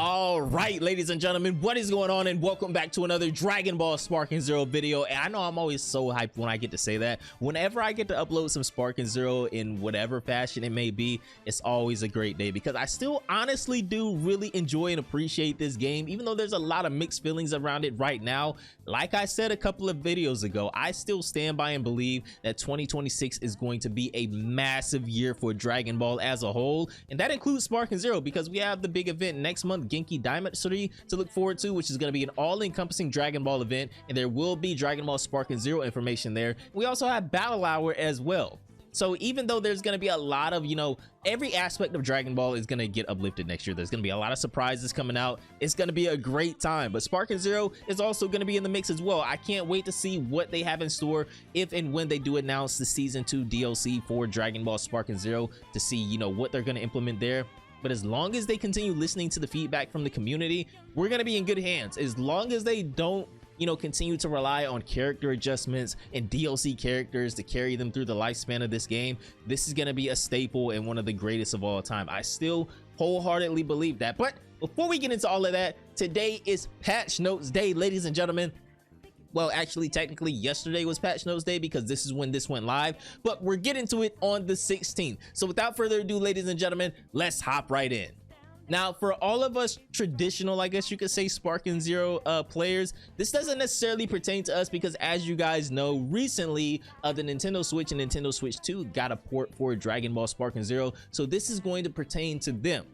All right, ladies and gentlemen, what is going on, and welcome back to another Dragon Ball Sparking Zero video. And I know I'm always so hyped when I get to say that. Whenever I get to upload some Sparking Zero in whatever fashion it may be, it's always a great day because I still honestly do really enjoy and appreciate this game, even though there's a lot of mixed feelings around it right now. Like I said a couple of videos ago, I still stand by and believe that 2026 is going to be a massive year for Dragon Ball as a whole, and that includes Sparking Zero because we have the big event next month, Genki Dynasty, to look forward to, which is going to be an all-encompassing Dragon Ball event, and there will be Dragon Ball Sparking Zero information there. We also have Battle Hour as well. So even though there's going to be a lot of, every aspect of Dragon Ball is going to get uplifted next year. There's going to be a lot of surprises coming out. It's going to be a great time, but Sparking Zero is also going to be in the mix as well. I can't wait to see what they have in store if and when they do announce the season 2 DLC for Dragon Ball Sparking Zero, to see, what they're going to implement there. But as long as they continue listening to the feedback from the community, we're going to be in good hands. As long as they don't, continue to rely on character adjustments and DLC characters to carry them through the lifespan of this game, this is going to be a staple and one of the greatest of all time. I still wholeheartedly believe that. But before we get into all of that, today is Patch Notes Day, ladies and gentlemen. Well, actually, technically, yesterday was Patch Notes Day because this is when this went live, but we're getting to it on the 16th. So without further ado, ladies and gentlemen, let's hop right in. Now, for all of us traditional, I guess you could say, Sparking Zero players, this doesn't necessarily pertain to us because, as you guys know, recently the Nintendo Switch and Nintendo Switch 2 got a port for Dragon Ball Sparking Zero, so this is going to pertain to them.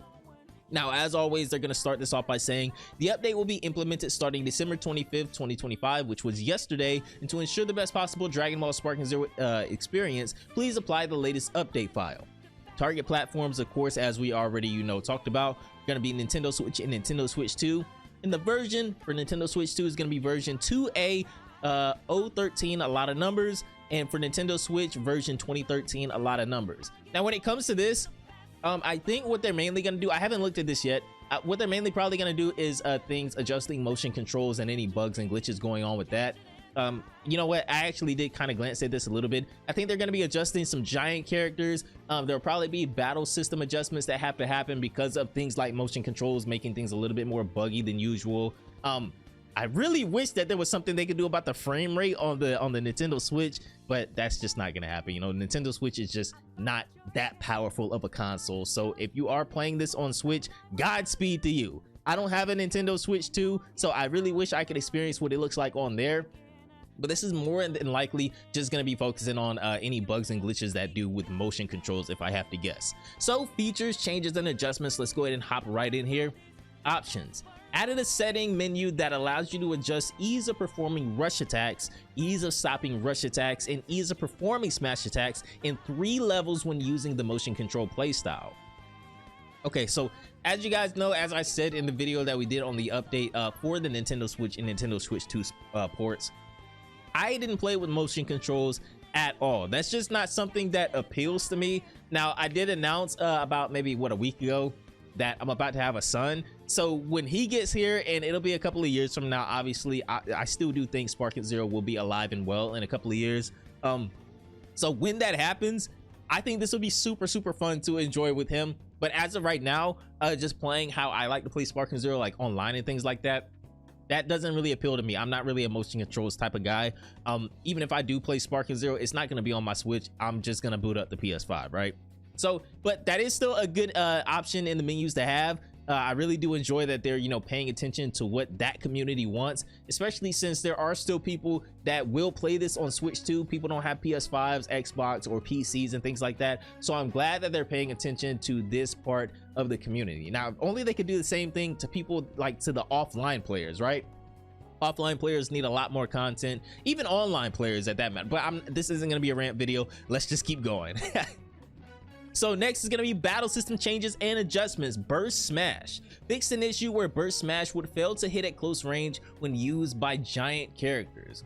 Now, as always, they're going to start this off by saying the update will be implemented starting December 25th, 2025, which was yesterday, and to ensure the best possible Dragon Ball Sparking Zero experience, please apply the latest update file. Target platforms, of course, as we already talked about, going to be Nintendo Switch and Nintendo Switch 2. And the version for Nintendo Switch 2 is going to be version 2A 013, a lot of numbers, and for Nintendo Switch version 2013, a lot of numbers. Now, when it comes to this, I think what they're mainly going to do, I haven't looked at this yet, what they're mainly probably going to do is things adjusting motion controls and any bugs and glitches going on with that. You know what, I actually did kind of glance at this a little bit. I think they're going to be adjusting some giant characters. There'll probably be battle system adjustments that have to happen because of things like motion controls making things a little bit more buggy than usual. I really wish that there was something they could do about the frame rate on the Nintendo Switch, but that's just not gonna happen. Nintendo Switch is just not that powerful of a console. So if you are playing this on Switch, Godspeed to you. I don't have a Nintendo Switch 2, so I really wish I could experience what it looks like on there. But this is more than likely just going to be focusing on any bugs and glitches that do with motion controls, if I have to guess. So features, changes, and adjustments. Let's go ahead and hop right in here. Options. Added a setting menu that allows you to adjust ease of performing rush attacks, ease of stopping rush attacks, and ease of performing smash attacks in 3 levels when using the motion control playstyle. Okay, so as you guys know, as I said in the video that we did on the update for the Nintendo Switch and Nintendo Switch 2 ports, I didn't play with motion controls at all. That's just not something that appeals to me. Now, I did announce about maybe a week ago that I'm about to have a son. So when he gets here, and it'll be a couple of years from now, obviously, I still do think Sparking Zero will be alive and well in a couple of years. So when that happens, I think this will be super fun to enjoy with him. But as of right now, just playing how I like to play Sparking Zero, like online and things like that, that doesn't really appeal to me. I'm not really a motion controls type of guy. Even if I do play Sparking Zero, it's not going to be on my Switch. I'm just going to boot up the PS5, right? So, but that is still a good option in the menus to have. I really do enjoy that they're, paying attention to what that community wants, especially since there are still people that will play this on Switch 2. People don't have PS5s, Xbox, or PCs and things like that. So I'm glad that they're paying attention to this part of the community. Now, if only they could do the same thing to people like to the offline players, right? Offline players need a lot more content, even online players at that matter. But this isn't going to be a rant video. Let's just keep going. So next is going to be battle system changes and adjustments. Burst Smash. Fixed an issue where Burst Smash would fail to hit at close range when used by giant characters.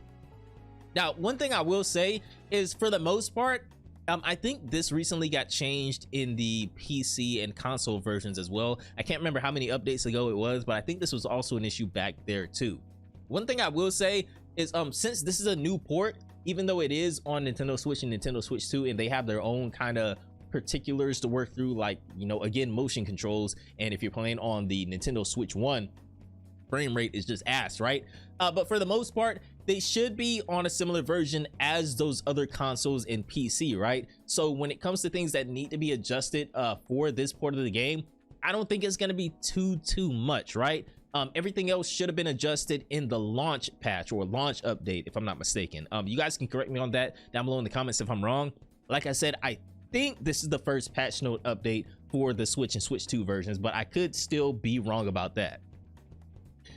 Now, one thing I will say is, for the most part, I think this recently got changed in the PC and console versions as well. I can't remember how many updates ago it was, but I think this was also an issue back there too. One thing I will say is, since this is a new port, even though it is on Nintendo Switch and Nintendo Switch 2, and they have their own kind of particulars to work through, like, you know, again, motion controls. And if you're playing on the Nintendo Switch 1, frame rate is just ass, right? But for the most part, they should be on a similar version as those other consoles and PC, right? So when it comes to things that need to be adjusted for this port of the game, I don't think it's going to be too much, right? Everything else should have been adjusted in the launch patch or launch update, if I'm not mistaken. You guys can correct me on that down below in the comments if I'm wrong. Like I said, I think this is the first patch note update for the Switch and Switch 2 versions, but I could still be wrong about that.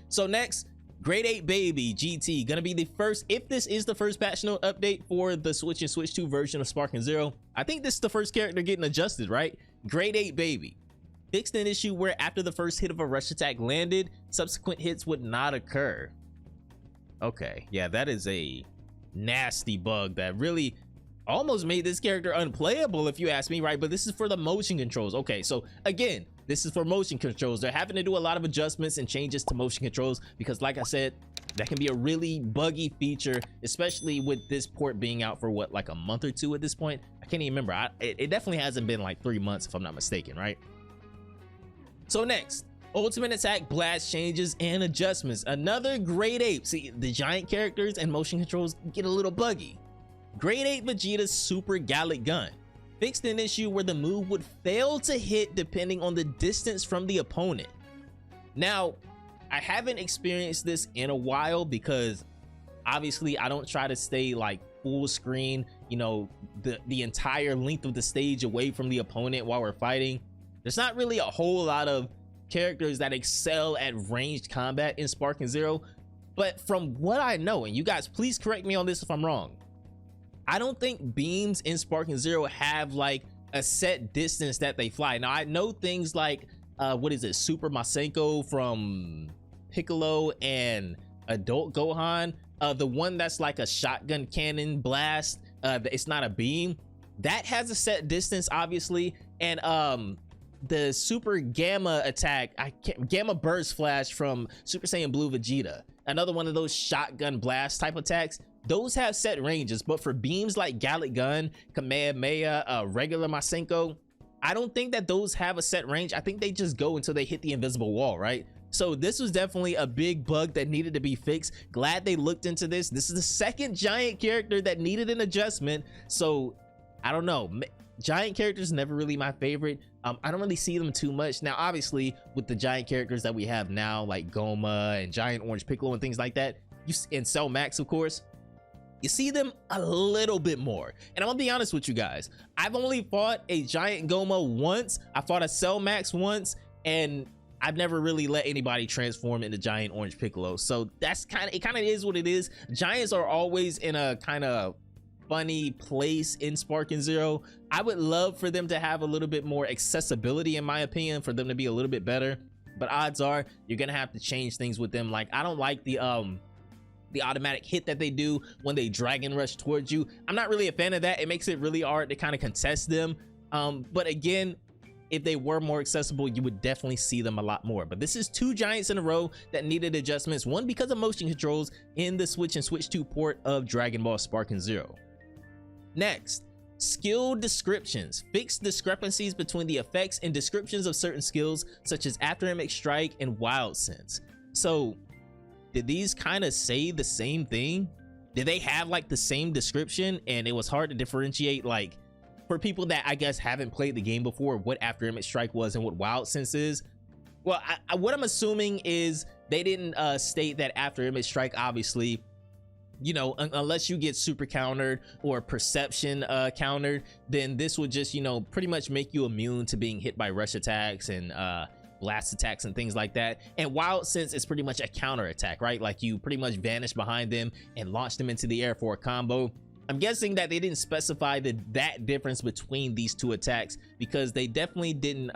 So next, Grade 8 Baby GT, gonna be the first, if this is the first patch note update for the Switch and Switch 2 version of Sparking Zero, I think this is the first character getting adjusted, right? Grade 8 Baby fixed an issue where after the first hit of a rush attack landed, subsequent hits would not occur. Okay, yeah, that is a nasty bug that really almost made this character unplayable, if you ask me, right? But this is for the motion controls. Okay, so again, this is for motion controls. They're having to do a lot of adjustments and changes to motion controls because, like I said, that can be a really buggy feature, especially with this port being out for what, like a month or two at this point. I can't even remember. It definitely hasn't been like 3 months, if I'm not mistaken, right? So next, ultimate attack blast changes and adjustments. Another Grade 8. See, the giant characters and motion controls get a little buggy. Grade 8 Vegeta's Super Gallic Gun fixed an issue where the move would fail to hit depending on the distance from the opponent. Now, I haven't experienced this in a while because obviously I don't try to stay like full screen, you know, the entire length of the stage away from the opponent while we're fighting. There's not really a whole lot of characters that excel at ranged combat in Sparking Zero, but from what I know, and you guys please correct me on this if I'm wrong, I don't think beams in Sparking Zero have like a set distance that they fly. Now I know things like what is it, Super Masenko from Piccolo and Adult Gohan, the one that's like a shotgun cannon blast, it's not a beam, that has a set distance obviously. And the Super Gamma attack, Gamma Burst Flash from Super Saiyan Blue Vegeta, another one of those shotgun blast type attacks, those have set ranges. But for beams like Gallic Gun, Kamehameha, regular Masenko, I don't think that those have a set range. I think they just go until they hit the invisible wall, right? So this was definitely a big bug that needed to be fixed. Glad they looked into this. This is the second giant character that needed an adjustment. So I don't know, giant characters never really my favorite. I don't really see them too much. Now obviously with the giant characters that we have now, like Goma and Giant Orange Piccolo and things like that, and Cell Max of course, you see them a little bit more. And I'm gonna be honest with you guys, I've only fought a Giant Goma once, I fought a Cell Max once, and I've never really let anybody transform into Giant Orange Piccolo. So that's it kind of is what it is. Giants are always in a kind of funny place in Sparking Zero. I would love for them to have a little bit more accessibility, in my opinion, for them to be a little bit better, but odds are you're gonna have to change things with them. Like I don't like the automatic hit that they do when they dragon rush towards you. I'm not really a fan of that. It makes it really hard to kind of contest them. But again, if they were more accessible, you would definitely see them a lot more. But this is 2 giants in a row that needed adjustments, one because of motion controls in the Switch and Switch 2 port of Dragon Ball Sparking Zero. Next, skill descriptions. Fixed discrepancies between the effects and descriptions of certain skills such as After Image Strike and Wild Sense. So did these kind of say the same thing? Did they have like the same description and it was hard to differentiate, like for people that I guess haven't played the game before, what After Image Strike was and what Wild Sense is? Well, what I'm assuming is they didn't state that After Image Strike, obviously, you know, unless you get super countered or perception countered, then this would just, you know, pretty much make you immune to being hit by rush attacks and blast attacks and things like that. And Wild Sense is pretty much a counter attack, right? Like you pretty much vanish behind them and launch them into the air for a combo. I'm guessing that they didn't specify that difference between these 2 attacks because they definitely didn't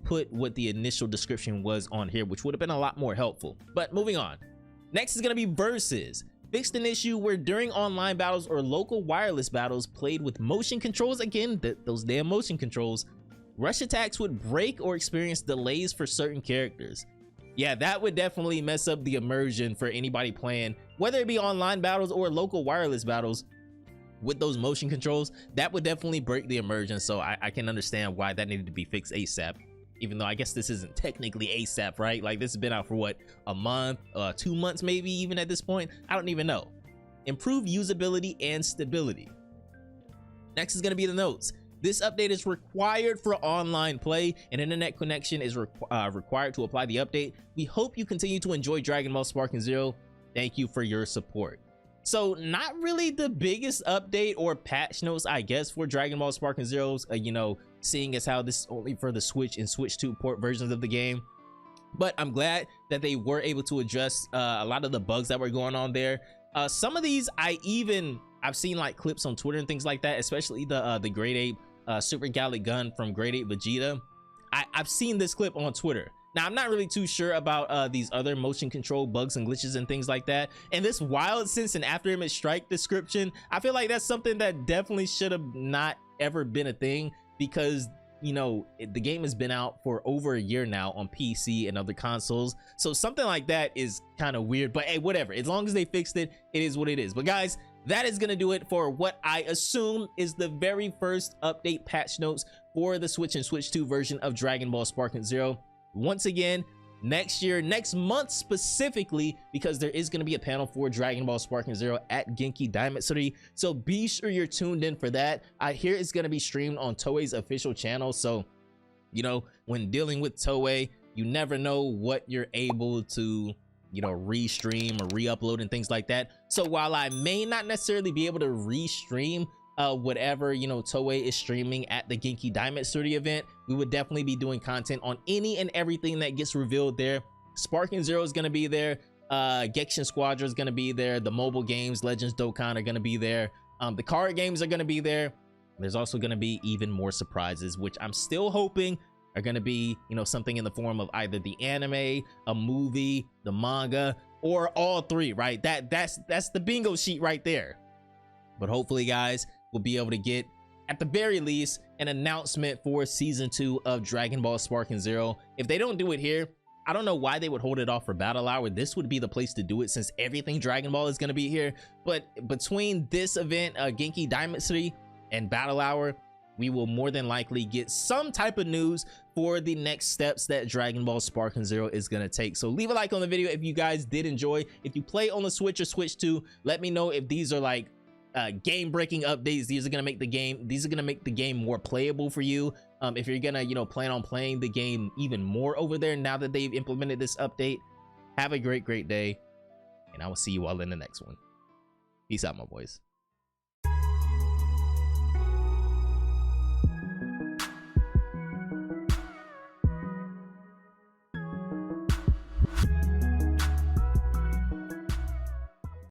put what the initial description was on here, which would have been a lot more helpful. But moving on, next is going to be Versus. Fixed an issue where during online battles or local wireless battles played with motion controls, again, those damn motion controls, rush attacks would break or experience delays for certain characters. Yeah, that would definitely mess up the immersion for anybody playing, whether it be online battles or local wireless battles. with those motion controls, that would definitely break the immersion. So I can understand why that needed to be fixed ASAP, even though I guess this isn't technically ASAP, right? Like, this has been out for what, a month, 2 months maybe, even at this point. I don't even know. Improve usability and stability. Next is going to be the notes. This update is required for online play. An internet connection is required to apply the update. We hope you continue to enjoy Dragon Ball Sparking Zero. Thank you for your support. So not really the biggest update or patch notes, I guess, for Dragon Ball Sparking Zero's, you know, seeing as how this is only for the Switch and Switch 2 port versions of the game. But I'm glad that they were able to address a lot of the bugs that were going on there. Some of these I've seen like clips on Twitter and things like that, especially the Great Ape Super Gallic Gun from Great Ape Vegeta. I've seen this clip on Twitter. Now, I'm not really too sure about these other motion control bugs and glitches and things like that. And this Wild Sense and After Image Strike description, I feel like that's something that definitely should have not ever been a thing, because, you know, the game has been out for over a year now on PC and other consoles. So something like that is kind of weird, but hey, whatever. As long as they fixed it, it is what it is. But guys, that is going to do it for what I assume is the very first update patch notes for the Switch and Switch 2 version of Dragon Ball Sparking Zero. Once again, next year, next month specifically, because there is going to be a panel for Dragon Ball Sparking Zero at Genki Daimatsuri, so be sure you're tuned in for that. I hear it's going to be streamed on Toei's official channel, so, you know, when dealing with Toei, you never know what you're able to, you know, restream or re-upload and things like that. So while I may not necessarily be able to restream whatever, you know, Toei is streaming at the Genki Daimatsuri event, we would definitely be doing content on any and everything that gets revealed there. Sparking Zero is going to be there, Genshin Squadron is going to be there, the mobile games Legends Dokkan are going to be there, the card games are going to be there. There's also going to be even more surprises, which I'm still hoping are going to be, you know, something in the form of either the anime, a movie, the manga, or all three, right? That's the bingo sheet right there. But hopefully, guys, we'll be able to get, at the very least, an announcement for season 2 of Dragon Ball Sparking Zero. If they don't do it here, I don't know why they would hold it off for Battle Hour. This would be the place to do it, since everything Dragon Ball is going to be here. But between this event, Genki Daimatsuri, and Battle Hour, we will more than likely get some type of news for the next steps that Dragon Ball Sparking Zero is going to take. So leave a like on the video if you guys did enjoy. If you play on the Switch or Switch 2, let me know if these are like game-breaking updates. These are gonna make the game more playable for you. If you're gonna, you know, plan on playing the game even more over there now that they've implemented this update. Have a great day, and I will see you all in the next one. Peace out, my boys.